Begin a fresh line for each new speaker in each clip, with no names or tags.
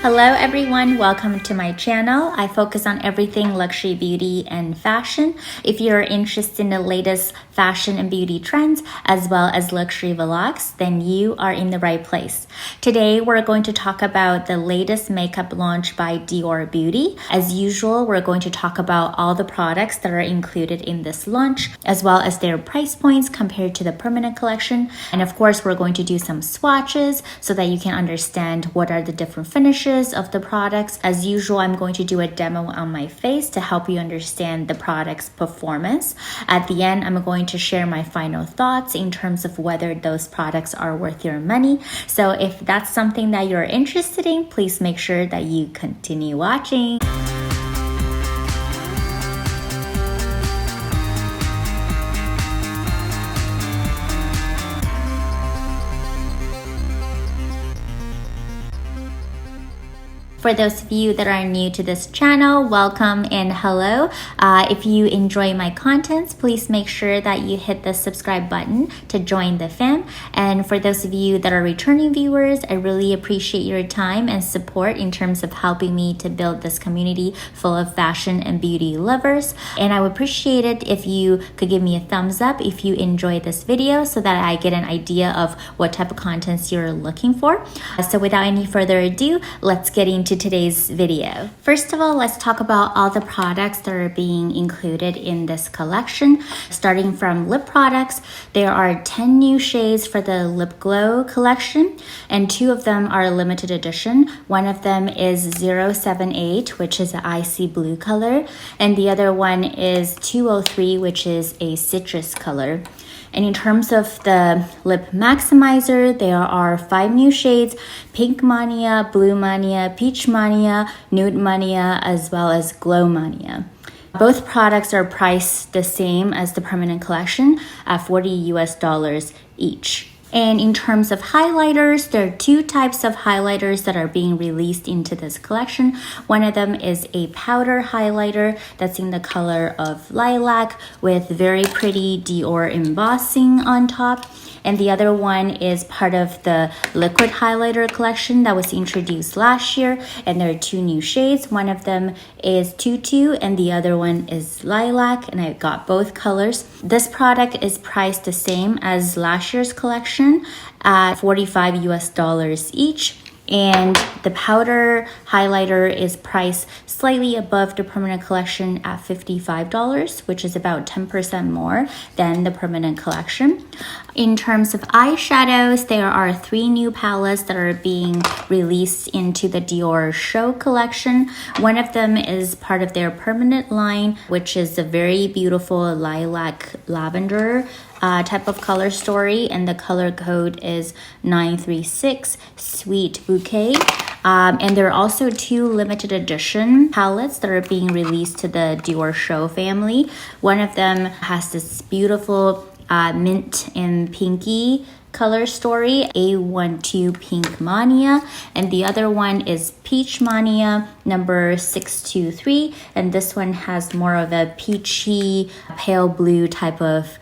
Hello everyone, welcome to my channel. I focus on everything luxury beauty and fashion. If you're interested in the latest fashion and beauty trends as well as luxury vlogs, then you are in the right place. Today we're going to talk about the latest makeup launch by Dior Beauty. As usual, we're going to talk about all the products that are included in this launch as well as their price points compared to the permanent collection. And of course, we're going to do some swatches so that you can understand what are the different finishes of the products. As usual, I'm going to do a demo on my face to help you understand the product's performance. At the end, I'm going to share my final thoughts in terms of whether those products are worth your money. So if that's something that you're interested in, please make sure that you continue watching. For those of you that are new to this channel, welcome and hello. If you enjoy my contents, please make sure that you hit the subscribe button to join the fam. And for those of you that are returning viewers, I really appreciate your time and support in terms of helping me to build this community full of fashion and beauty lovers. And I would appreciate it if you could give me a thumbs up if you enjoy this video so that I get an idea of what type of contents you're looking for. So without any further ado, let's get into today's video. First of all, let's talk about all the products that are being included in this collection. Starting from lip products, there are 10 new shades for the Lip Glow collection, and 2 of them are limited edition. One of them is 078, which is an icy blue color, and the other one is 203, which is a citrus color. And in terms of the lip maximizer, there are 5 new shades: Pinkmania, Bluemania, Peachmania, Nudemania, as well as Glowmania. Both products are priced the same as the permanent collection at $40 each. And in terms of highlighters, there are 2 types of highlighters that are being released into this collection. One of them is a powder highlighter that's in the color of lilac with very pretty Dior embossing on top. And the other one is part of the liquid highlighter collection that was introduced last year. And there are 2 new shades. One of them is Tutu and the other one is Lilac. And I got both colors. This product is priced the same as last year's collection at $45 each. And the powder highlighter is priced slightly above the permanent collection at $55, which is about 10% more than the permanent collection. In terms of eyeshadows, there are 3 new palettes that are being released into the Diorshow collection. One of them is part of their permanent line, which is a very beautiful lilac lavender type of color story, and the color code is 936 Sweet Bouquet. And there are also 2 limited edition palettes that are being released to the Diorshow family. One of them has this beautiful mint and pinky color story, A12 Pinkmania, and the other one is Peachmania number 623, and this one has more of a peachy pale blue type of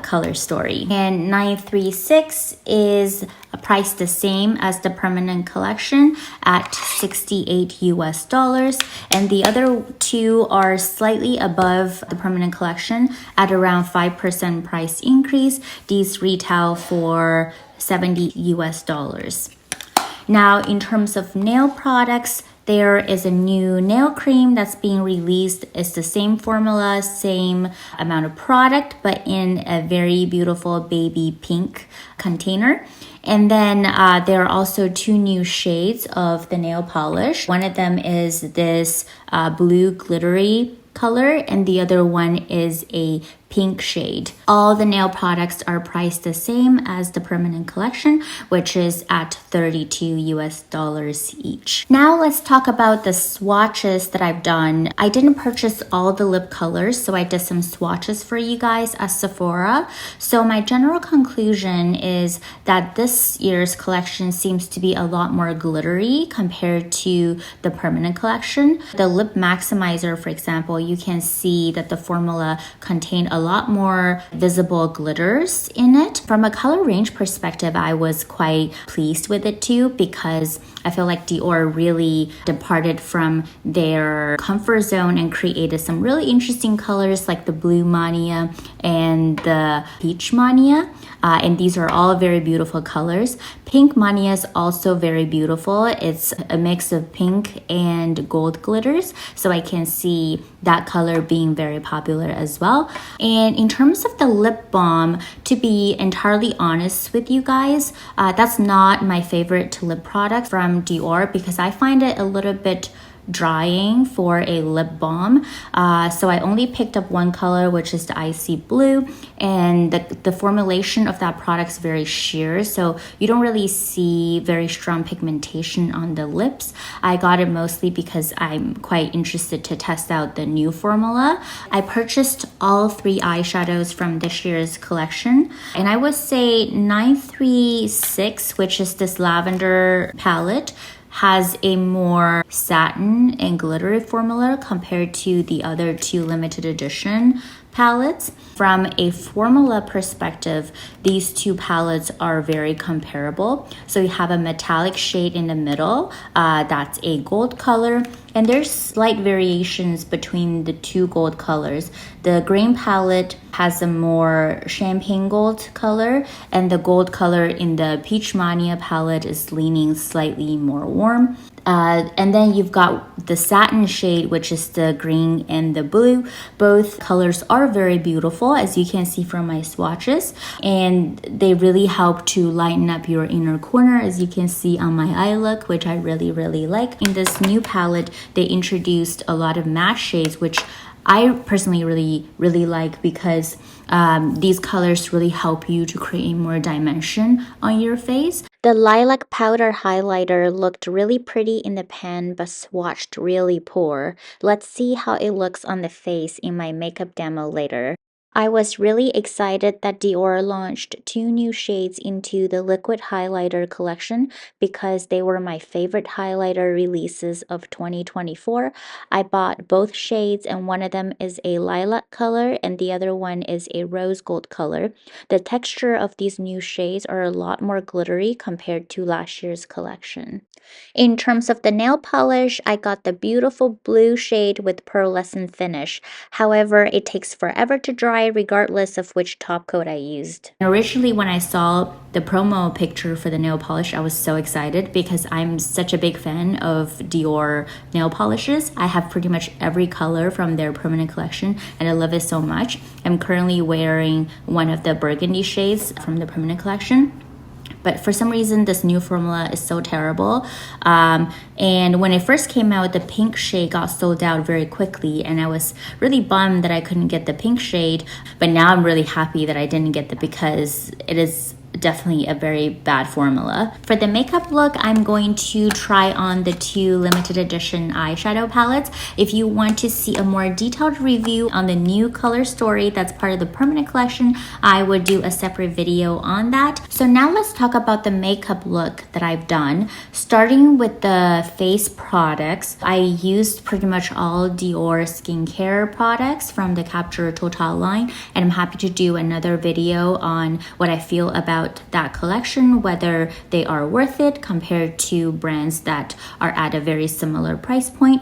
color story. And 936 is priced the same as the permanent collection at $68, and the other 2 are slightly above the permanent collection at around 5% price increase. These retail for $70. Now, in terms of nail products, there is a new nail cream that's being released. It's the same formula, same amount of product, but in a very beautiful baby pink container. And then there are also 2 new shades of the nail polish. One of them is this blue glittery color, and the other one is a pink shade. All the nail products are priced the same as the permanent collection, which is at $32 each. Now let's talk about the swatches that I've done. I didn't purchase all the lip colors, so I did some swatches for you guys at Sephora. So my general conclusion is that this year's collection seems to be a lot more glittery compared to the permanent collection. The lip maximizer, for example, you can see that the formula contained a lot more visible glitters in it. From a color range perspective, I was quite pleased with it too, because I feel like Dior really departed from their comfort zone and created some really interesting colors like the Bluemania and the Peachmania. And these are all very beautiful colors. Pinkmania is also very beautiful. It's a mix of pink and gold glitters, so I can see that color being very popular as well. And in terms of the lip balm, to be entirely honest with you guys, that's not my favorite lip product from Dior, because I find it a little bit drying for a lip balm. So I only picked up one color, which is the icy blue, and the formulation of that product is very sheer, so you don't really see very strong pigmentation on the lips. I got it mostly because I'm quite interested to test out the new formula. I purchased all 3 eyeshadows from this year's collection, and I would say 936, which is this lavender palette, has a more satin and glittery formula compared to the other 2 limited edition palettes. From a formula perspective, these 2 palettes are very comparable. So you have a metallic shade in the middle, that's a gold color, and there's slight variations between the 2 gold colors. The green palette has a more champagne gold color, and the gold color in the Peachmania palette is leaning slightly more warm. And then you've got the satin shade, which is the green and the blue. Both colors are very beautiful, as you can see from my swatches, and they really help to lighten up your inner corner, as you can see on my eye look, which I really like. In this new palette, they introduced a lot of matte shades, which I personally really like, because these colors really help you to create more dimension on your face. The lilac powder highlighter looked really pretty in the pan, but swatched really poor. Let's see how it looks on the face in my makeup demo later. I was really excited that Dior launched 2 new shades into the liquid highlighter collection, because they were my favorite highlighter releases of 2024. I bought both shades, and one of them is a lilac color and the other one is a rose gold color. The texture of these new shades are a lot more glittery compared to last year's collection. In terms of the nail polish, I got the beautiful blue shade with pearlescent finish. However, it takes forever to dry regardless of which top coat I used. Originally, when I saw the promo picture for the nail polish, I was so excited because I'm such a big fan of Dior nail polishes. I have pretty much every color from their permanent collection and I love it so much. I'm currently wearing one of the burgundy shades from the permanent collection. But for some reason, this new formula is so terrible. And when it first came out, the pink shade got sold out very quickly. And I was really bummed that I couldn't get the pink shade. But now I'm really happy that I didn't get it, because it is definitely a very bad formula. For the makeup look, I'm going to try on the 2 limited edition eyeshadow palettes. If you want to see a more detailed review on the new color story that's part of the permanent collection, I would do a separate video on that. So now let's talk about the makeup look that I've done. Starting with the face products, I used pretty much all Dior skincare products from the Couture Total line, and I'm happy to do another video on what I feel about that collection, whether they are worth it compared to brands that are at a very similar price point.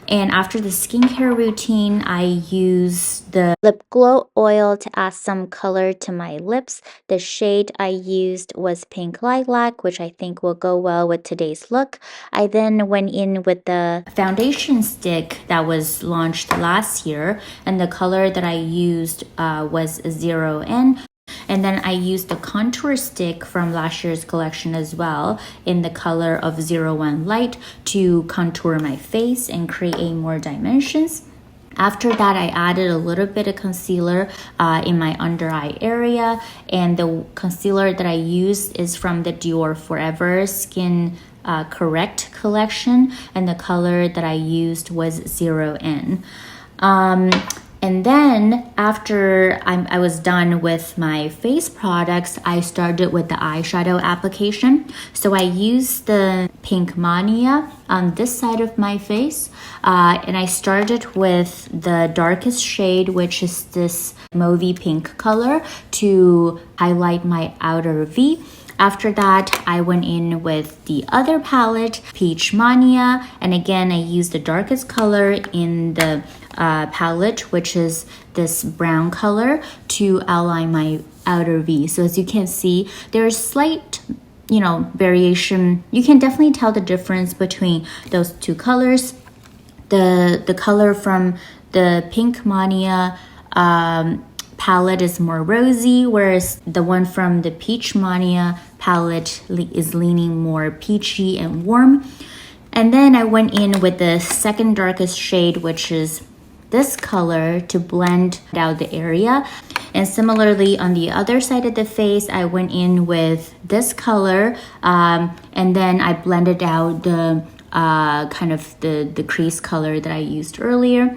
And after the skincare routine, I use the lip glow oil to add some color to my lips. The shade I used was Pink Lilac, which I think will go well with today's look. I then went in with the foundation stick that was launched last year, and the color that I used was 0N. And then I used the contour stick from last year's collection as well in the color of 01 Light to contour my face and create more dimensions. After that, I added a little bit of concealer in my under eye area, and the concealer that I used is from the Dior Forever Skin Correct collection, and the color that I used was 0N. And then after I was done with my face products, I started with the eyeshadow application. So I used the Pinkmania on this side of my face. And I started with the darkest shade, which is this mauvey pink color, to highlight my outer V. After that, I went in with the other palette, Peachmania, and again, I used the darkest color in the palette, which is this brown color, to outline my outer V. So as you can see, there's slight, variation. You can definitely tell the difference between those two colors. The color from the Pinkmania palette is more rosy, whereas the one from the Peachmania palette is leaning more peachy and warm. And then I went in with the second darkest shade, which is this color, to blend out the area. And similarly, on the other side of the face, I went in with this color, and then I blended out the kind of the crease color that I used earlier.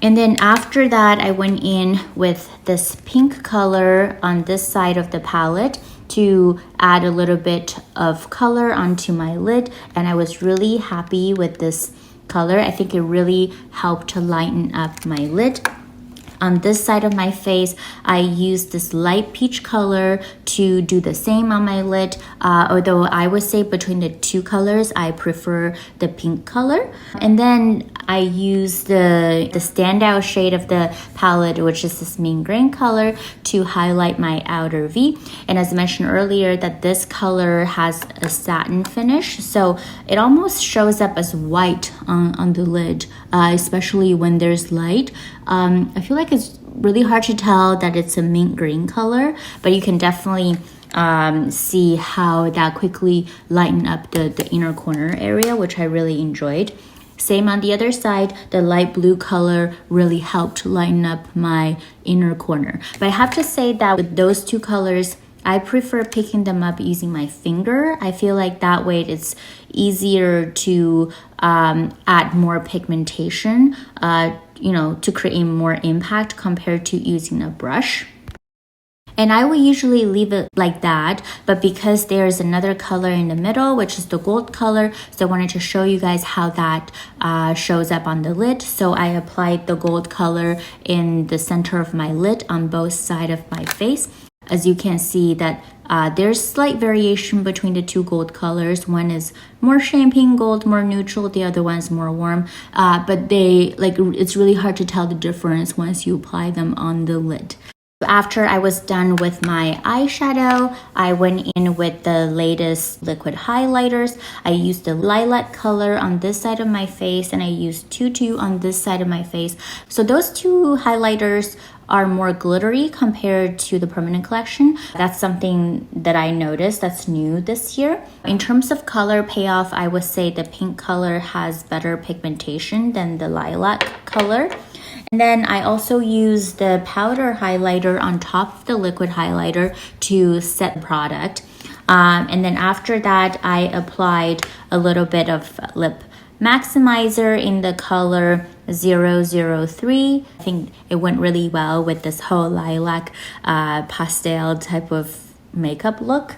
And then after that, I went in with this pink color on this side of the palette to add a little bit of color onto my lid. And I was really happy with this color. I think it really helped to lighten up my lid. On this side of my face, I used this light peach color to do the same on my lid. Although I would say between the two colors, I prefer the pink color. And then I used the standout shade of the palette, which is this mint green color, to highlight my outer V. And as I mentioned earlier, that this color has a satin finish, so it almost shows up as white on the lid, especially when there's light. I feel like it's really hard to tell that it's a mint green color, but you can definitely see how that quickly lightened up the inner corner area, which I really enjoyed. Same on the other side, the light blue color really helped lighten up my inner corner. But I have to say that with those two colors, I prefer picking them up using my finger. I feel like that way it's easier to add more pigmentation, to create more impact compared to using a brush. And I will usually leave it like that, but because there's another color in the middle, which is the gold color, so I wanted to show you guys how that shows up on the lid. So I applied the gold color in the center of my lid on both sides of my face. As you can see that there's slight variation between the two gold colors. One is more champagne gold, more neutral. The other one's more warm. But it's really hard to tell the difference once you apply them on the lid. After I was done with my eyeshadow, I went in with the latest liquid highlighters. I used the Lilac color on this side of my face, and I used Tutu on this side of my face. So those two highlighters are more glittery compared to the permanent collection. That's something that I noticed that's new this year. In terms of color payoff, I would say the pink color has better pigmentation than the lilac color. And then I also use the powder highlighter on top of the liquid highlighter to set the product. And then after that, I applied a little bit of lip maximizer in the color 003. I think it went really well with this whole lilac pastel type of makeup look.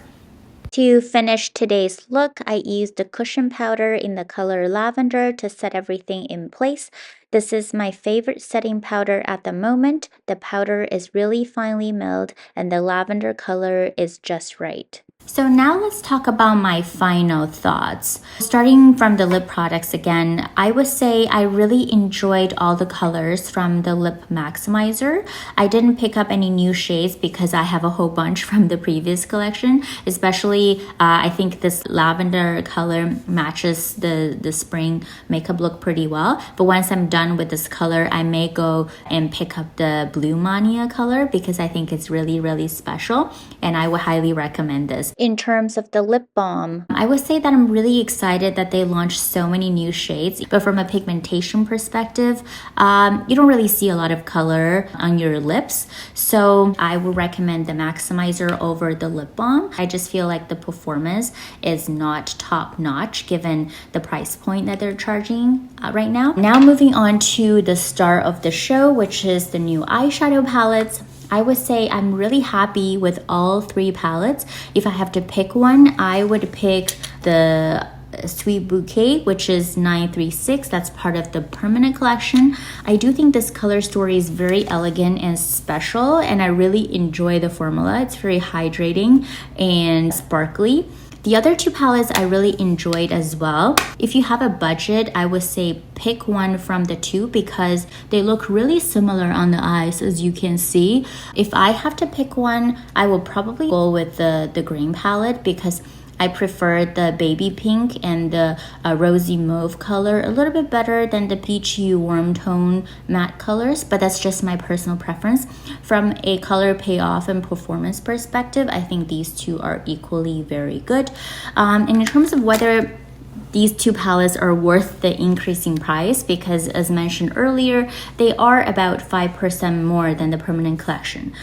To finish today's look, I used the cushion powder in the color lavender to set everything in place. This is my favorite setting powder at the moment. The powder is really finely milled and the lavender color is just right. So now let's talk about my final thoughts. Starting from the lip products again, I would say I really enjoyed all the colors from the lip maximizer. I didn't pick up any new shades because I have a whole bunch from the previous collection, especially I think this lavender color matches the spring makeup look pretty well. But once I'm done with this color, I may go and pick up the Bluemania color because I think it's really, really special and I would highly recommend this. In terms of the lip balm, I would say that I'm really excited that they launched so many new shades, but from a pigmentation perspective, you don't really see a lot of color on your lips. So I would recommend the Maximizer over the lip balm. I just feel like the performance is not top notch given the price point that they're charging right now. Now moving on to the star of the show, which is the new eyeshadow palettes. I would say I'm really happy with all three palettes. If I have to pick one, I would pick the Sweet Bouquet, which is 936. That's part of the permanent collection. I do think this color story is very elegant and special, and I really enjoy the formula. It's very hydrating and sparkly. The other two palettes I really enjoyed as well. If you have a budget, I would say pick one from the two because they look really similar on the eyes, as you can see. If I have to pick one, I will probably go with the green palette because I prefer the baby pink and the rosy mauve color a little bit better than the peachy warm tone matte colors, but that's just my personal preference. From a color payoff and performance perspective, I think these two are equally very good. And in terms of whether these two palettes are worth the increasing price, because as mentioned earlier, they are about 5% more than the permanent collection.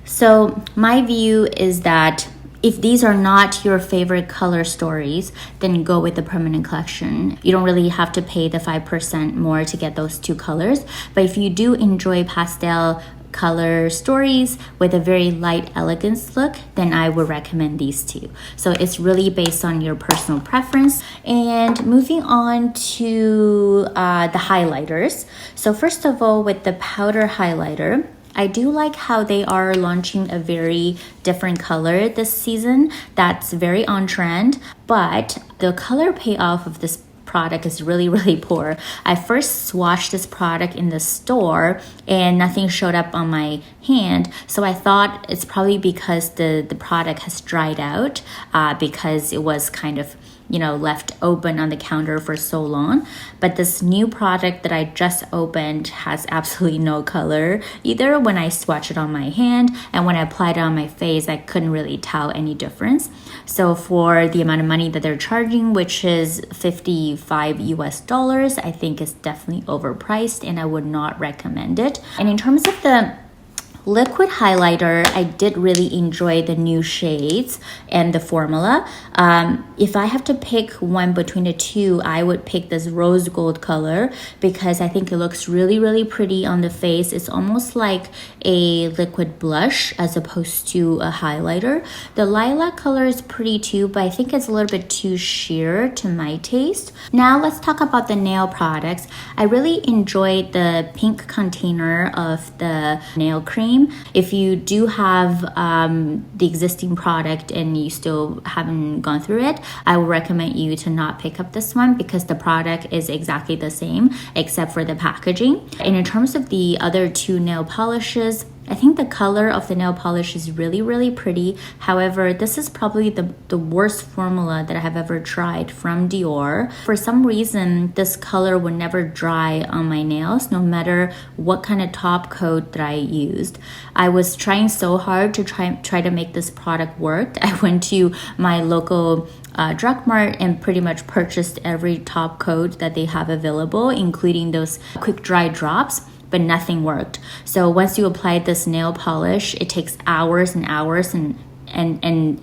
So my view is that if these are not your favorite color stories, then go with the permanent collection. You don't really have to pay the 5% more to get those two colors. But if you do enjoy pastel color stories with a very light elegance look, then I would recommend these two. So it's really based on your personal preference. And moving on to the highlighters. So first of all, with the powder highlighter, I do like how they are launching a very different color this season that's very on trend, but the color payoff of this product is really poor. I first swatched this product in the store and nothing showed up on my hand, so I thought it's probably because the product has dried out because it was kind of left open on the counter for so long. But this new product that I just opened has absolutely no color either when I swatch it on my hand, and when I applied it on my face, I couldn't really tell any difference. So for the amount of money that they're charging, which is $55 US, I think it's definitely overpriced and I would not recommend it. And in terms of the liquid highlighter, I did really enjoy the new shades and the formula. If I have to pick one between the two, I would pick this rose gold color because I think it looks really pretty on the face. It's almost like a liquid blush as opposed to a highlighter. The lilac color is pretty too, but I think it's a little bit too sheer to my taste. Now let's talk about the nail products. I really enjoyed the pink container of the nail cream. If you do have the existing product and you still haven't gone through it, I would recommend you to not pick up this one because the product is exactly the same except for the packaging. And in terms of the other two nail polishes, I think the color of the nail polish is really pretty. However, this is probably the worst formula that I have ever tried from Dior. For some reason, this color would never dry on my nails, no matter what kind of top coat that I used. I was trying so hard to try to make this product work. I went to my local drug mart and pretty much purchased every top coat that they have available, including those quick dry drops, but nothing worked. So once you apply this nail polish, it takes hours and hours and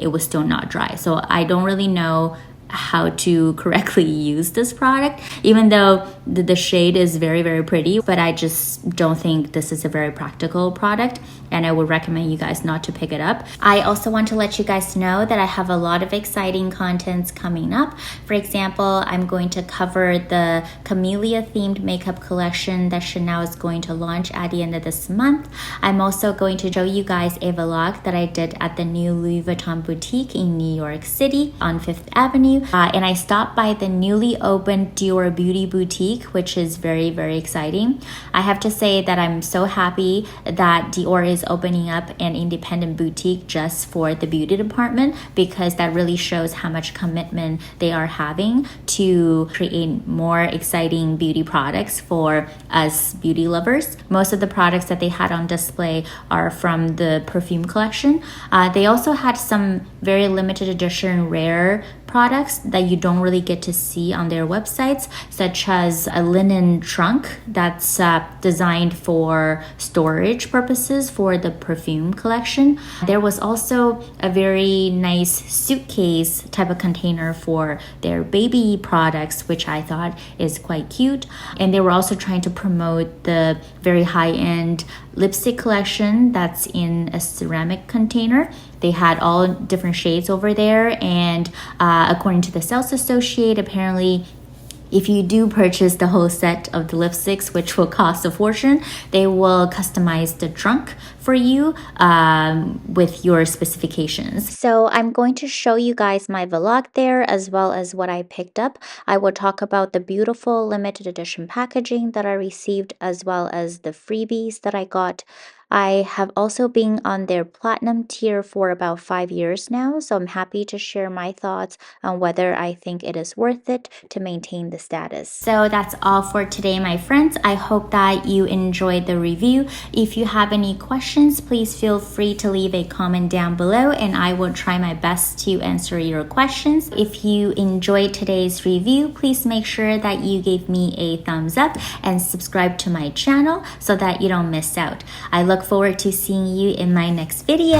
it was still not dry. So I don't really know how to correctly use this product, even though the shade is very pretty, but I just don't think this is a very practical product and I would recommend you guys not to pick it up. I also want to let you guys know that I have a lot of exciting contents coming up. For example, I'm going to cover the Camellia themed makeup collection that Chanel is going to launch at the end of this month. I'm also going to show you guys a vlog that I did at the new Louis Vuitton boutique in New York City on 5th Avenue. And I stopped by the newly opened Dior Beauty Boutique, which is very exciting. I have to say that I'm so happy that Dior is opening up an independent boutique just for the beauty department, because that really shows how much commitment they are having to create more exciting beauty products for us beauty lovers. Most of the products that they had on display are from the perfume collection. They also had some very limited edition rare products that you don't really get to see on their websites, such as a linen trunk that's designed for storage purposes for the perfume collection. There was also a very nice suitcase type of container for their baby products, which I thought is quite cute. And they were also trying to promote the very high-end lipstick collection that's in a ceramic container. They had all different shades over there, and according to the sales associate, apparently if you do purchase the whole set of the lipsticks, which will cost a fortune, they will customize the trunk for you with your specifications. So I'm going to show you guys my vlog there, as well as what I picked up. I will talk about the beautiful limited edition packaging that I received, as well as the freebies that I got. I have also been on their platinum tier for about 5 years now, so I'm happy to share my thoughts on whether I think it is worth it to maintain the status. So that's all for today, my friends. I hope that you enjoyed the review. If you have any questions, please feel free to leave a comment down below, and I will try my best to answer your questions. If you enjoyed today's review, please make sure that you gave me a thumbs up and subscribe to my channel so that you don't miss out. I look forward to seeing you in my next video.